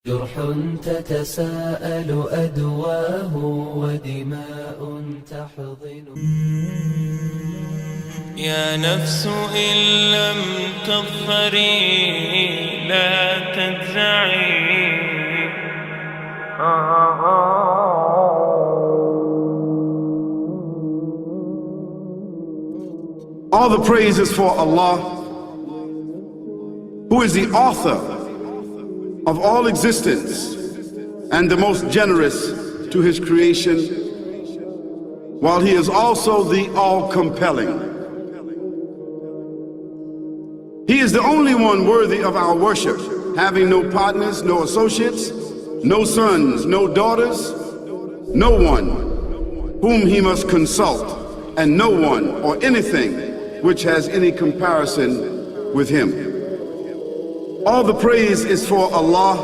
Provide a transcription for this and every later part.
جرح تتساءل أدواه ودماء تحضن. يا نفس إن لم تظفري لا تجزعي. All the praise is for Allah, who is the author of all existence and the most generous to his creation, while he is also the all-compelling. He is the only one worthy of our worship, having no partners, no associates, no sons, no daughters, no one whom he must consult, and no one or anything which has any comparison with him. All the praise is for Allah,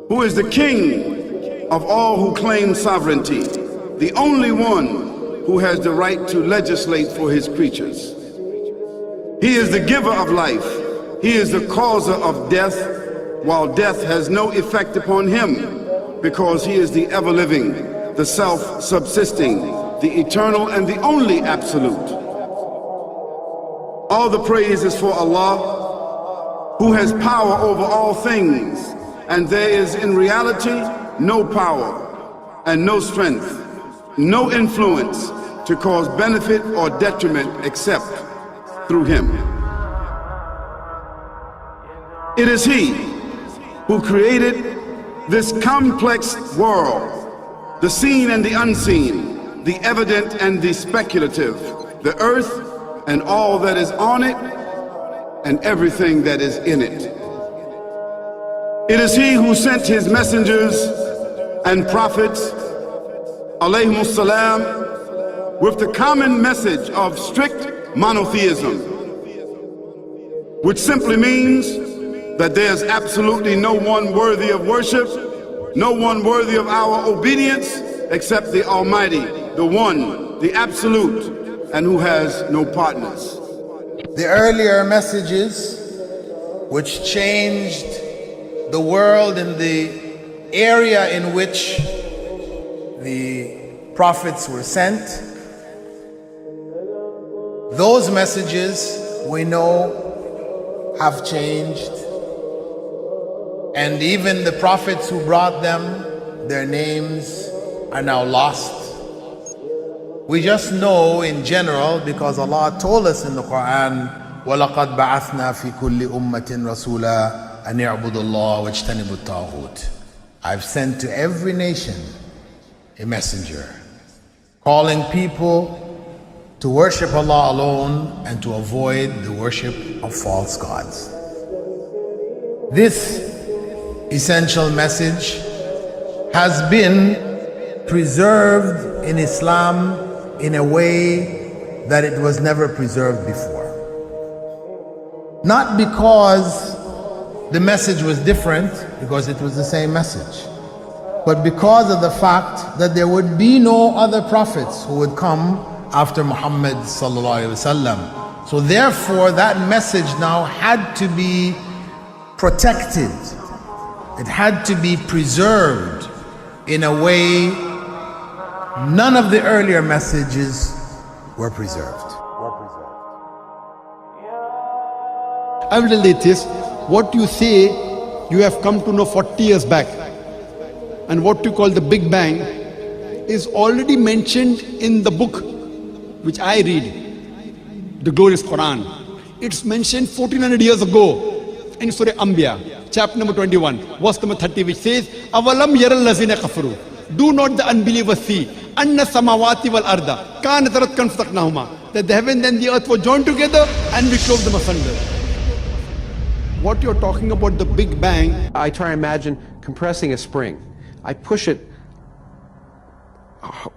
who is the King of all who claim sovereignty, the only one who has the right to legislate for his creatures. He is the giver of life. He is the causer of death, while death has no effect upon him, because he is the ever-living, the self-subsisting, the eternal and the only absolute. All the praise is for Allah, who has power over all things, and there is in reality no power and no strength, no influence to cause benefit or detriment except through him. It is he who created this complex world, the seen and the unseen, the evident and the speculative, the earth and all that is on it, and everything that is in it. It is he who sent his messengers and prophets, alayhimus salam, with the common message of strict monotheism, which simply means that there's absolutely no one worthy of worship, no one worthy of our obedience except the Almighty, the One, the Absolute, and who has no partners. The earlier messages, which changed the world in the area in which the prophets were sent, those messages we know have changed, and even the prophets who brought them, their names are now lost. We just know in general because Allah told us in the Quran, وَلَقَدْ بَعَثْنَا فِي كُلِّ أُمَّةٍ رَسُولًا أَنْ يَعْبُدُوا اللَّهَ وَاجْتَنِبُوا الطَّاغُوتَ. I've sent to every nation a messenger, calling people to worship Allah alone and to avoid the worship of false gods. This essential message has been preserved in Islam in a way that it was never preserved before. Not because the message was different, because it was the same message, but because of the fact that there would be no other prophets who would come after Muhammad sallallahu alaihi wasallam. So therefore that message now had to be protected. It had to be preserved in a way none of the earlier messages were preserved. I will tell you this, what you say you have come to know 40 years back, and what you call the Big Bang is already mentioned in the book which I read, the glorious Quran. It's mentioned 1400 years ago in Surah Anbiya, chapter number 21, verse number 30, which says, Avalam yaral lazina kafaru. Do not the unbelievers see anna samawati wal arda kanat ratkan fataqnahuma, that the heaven and the earth were joined together and we clove them asunder. What you're talking about, the Big Bang, I try to imagine compressing a spring. I push it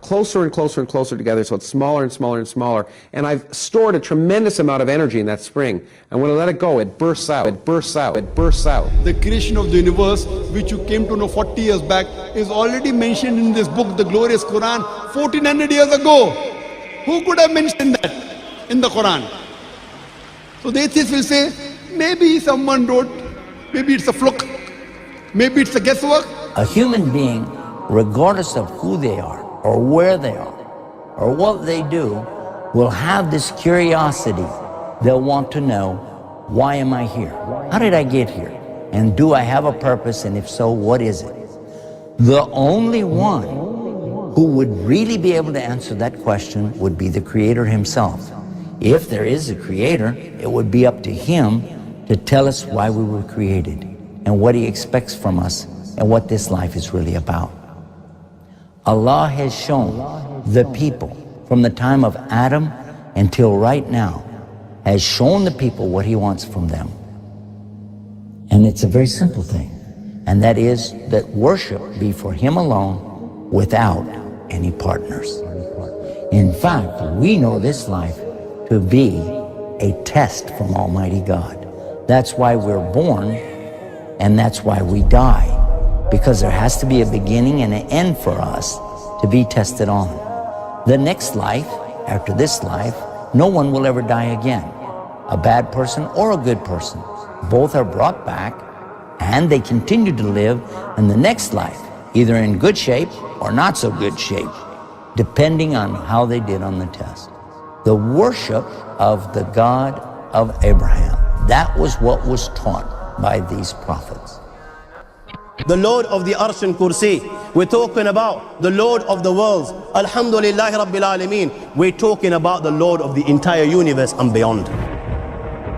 closer and closer and closer together so it's smaller and smaller and smaller, and I've stored a tremendous amount of energy in that spring, and when I let it go, it bursts out, it bursts out, it bursts out. the creation of the universe, which you came to know 40 years back, is already mentioned in this book, the glorious Quran, 1400 years ago. Who could have mentioned that in the Quran? So the atheists will say, maybe someone wrote, maybe it's a fluke. Maybe it's a guesswork. A human being, regardless of who they are, or where they are, or what they do, will have this curiosity. They'll want to know, why am I here? How did I get here? And do I have a purpose? And if so, what is it? The only one who would really be able to answer that question would be the Creator himself. If there is a Creator, it would be up to him to tell us why we were created and what he expects from us and what this life is really about. Allah has shown the people from the time of Adam until right now, has shown the people what he wants from them. And it's a very simple thing, and that is that worship be for him alone without any partners. In fact, we know this life to be a test from Almighty God. That's why we're born, and that's why we die, because there has to be a beginning and an end for us to be tested on. The next life, after this life, no one will ever die again. A bad person or a good person. Both are brought back and they continue to live in the next life, either in good shape or not so good shape, depending on how they did on the test. The worship of the God of Abraham, that was what was taught by these prophets. The Lord of the Arsh and Kursi. We're talking about the Lord of the worlds. Alhamdulillah Rabbil Alameen. We're talking about the Lord of the entire universe and beyond.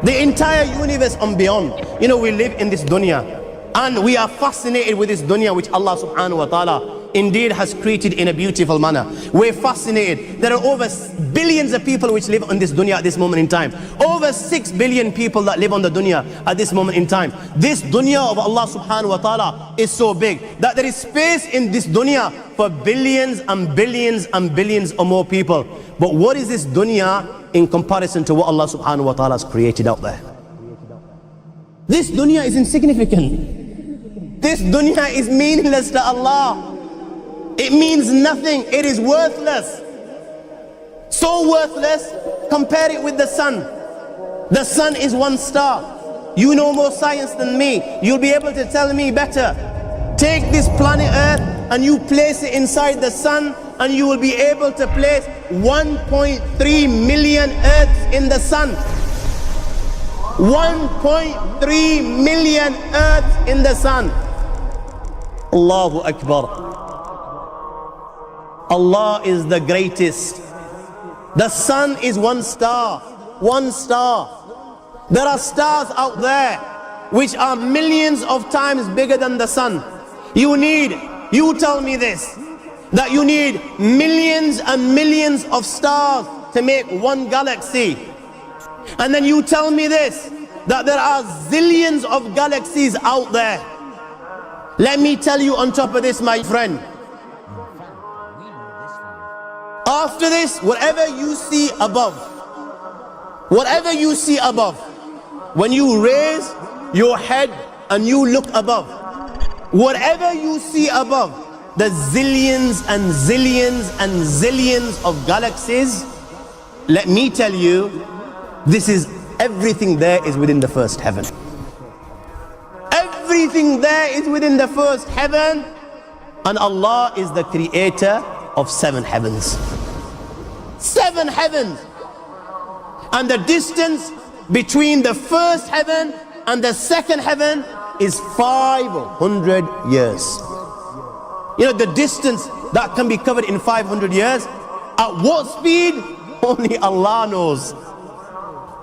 The entire universe and beyond. You know, we live in this dunya and we are fascinated with this dunya which Allah subhanahu wa ta'ala indeed has created in a beautiful manner. We're fascinated. There are over billions of people which live on this dunya at this moment in time. Over 6 billion people that live on the dunya at this moment in time. This dunya of Allah subhanahu wa ta'ala is so big that there is space in this dunya for billions and billions and billions or more people. But what is this dunya in comparison to what Allah subhanahu wa ta'ala has created out there? This dunya is insignificant. This dunya is meaningless to Allah. It means nothing. It is worthless. So worthless, compare it with the sun. The sun is one star. You know more science than me. You'll be able to tell me better. Take this planet Earth and you place it inside the sun, and you will be able to place 1.3 million Earths in the sun. 1.3 million Earths in the sun. Allahu Akbar. Allah is the greatest. The sun is one star. One star. There are stars out there which are millions of times bigger than the sun. You tell me this, that you need millions and millions of stars to make one galaxy. And then you tell me this, that there are zillions of galaxies out there. Let me tell you on top of this, my friend. After this, whatever you see above, when you raise your head and you look above, whatever you see above, the zillions and zillions and zillions of galaxies, let me tell you, this is everything there is within the first heaven. Everything there is within the first heaven, and Allah is the creator of 7 heavens. 7 heavens. And the distance between the first heaven and the second heaven is 500 years. You know, the distance that can be covered in 500 years, at what speed? Only Allah knows.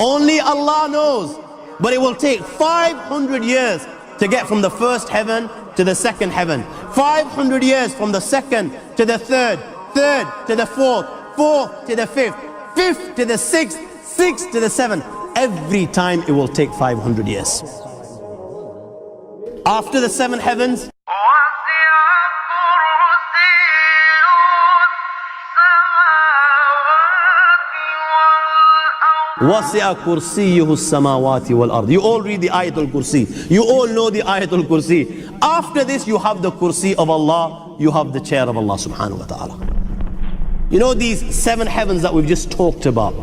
Only Allah knows. But it will take 500 years to get from the first heaven to the second heaven. 500 years from the second to the third, third to the fourth, fourth to the fifth, fifth to the sixth, sixth to the seventh. Every time it will take 500 years. After the 7 heavens, وَسِعَ كُرْسِيُّهُ السَّمَاوَاتِ وَالْأَرْضِ. You all read the Ayatul Kursi. You all know the Ayatul Kursi. After this, you have the Kursi of Allah. You have the chair of Allah subhanahu wa ta'ala. You know these 7 heavens that we've just talked about,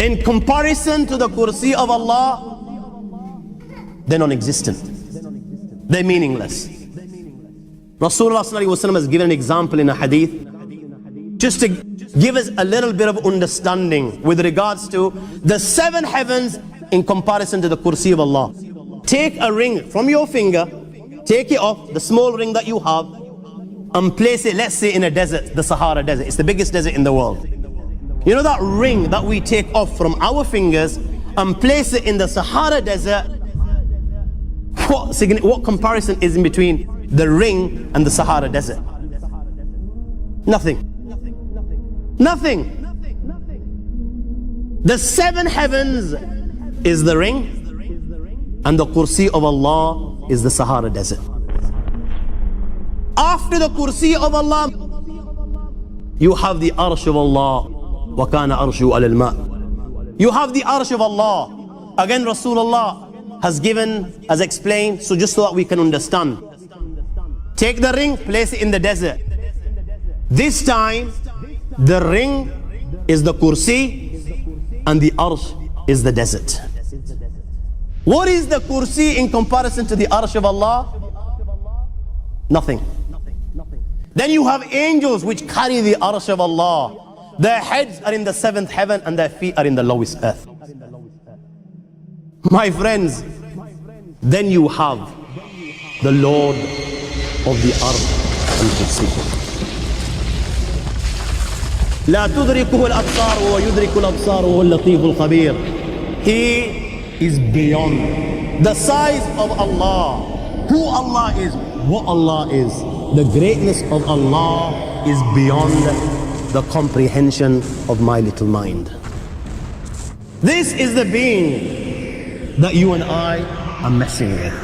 in comparison to the Kursi of Allah, they're non-existent. They're meaningless. Rasulullah ﷺ has given an example in a hadith just to give us a little bit of understanding with regards to the 7 heavens in comparison to the kursi of Allah. Take a ring from your finger, take it off, the small ring that you have, and place it, let's say, in a desert, the Sahara Desert. It's the biggest desert in the world. You know that ring that we take off from our fingers and place it in the Sahara Desert? What comparison is in between the ring and the Sahara Desert? Nothing. Nothing. The 7 heavens is the ring, and the kursi of Allah is the Sahara Desert. After the kursi of Allah, you have the arsh of Allah. وَكَانَ أَرْشُهُ عَلَى الْمَاءِ. You have the arsh of Allah. Again, Rasulullah has explained, so just so that we can understand. Take the ring, place it in the desert. This time, the ring is the kursi and the arsh is the desert. What is the kursi in comparison to the arsh of Allah? Nothing. Then you have angels which carry the arsh of Allah. Their heads are in the 7th heaven and their feet are in the lowest earth. My friends, then you have the Lord of the Arsh and Kursi. لا تدركه الأبصار ويدرك الأبصار وهو اللطيف الخبير. He is beyond the size of Allah, who Allah is, what Allah is. The greatness of Allah is beyond the comprehension of my little mind. This is the being that you and I are messing with.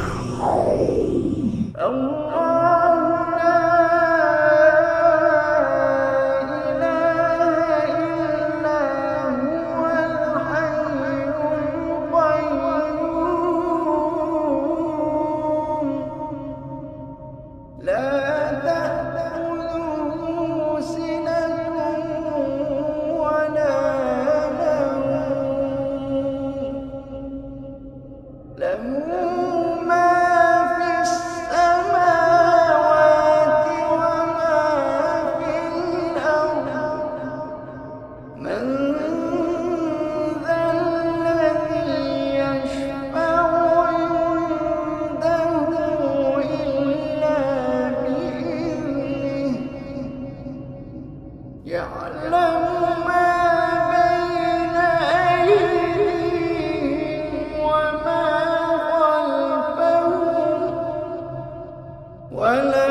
ولا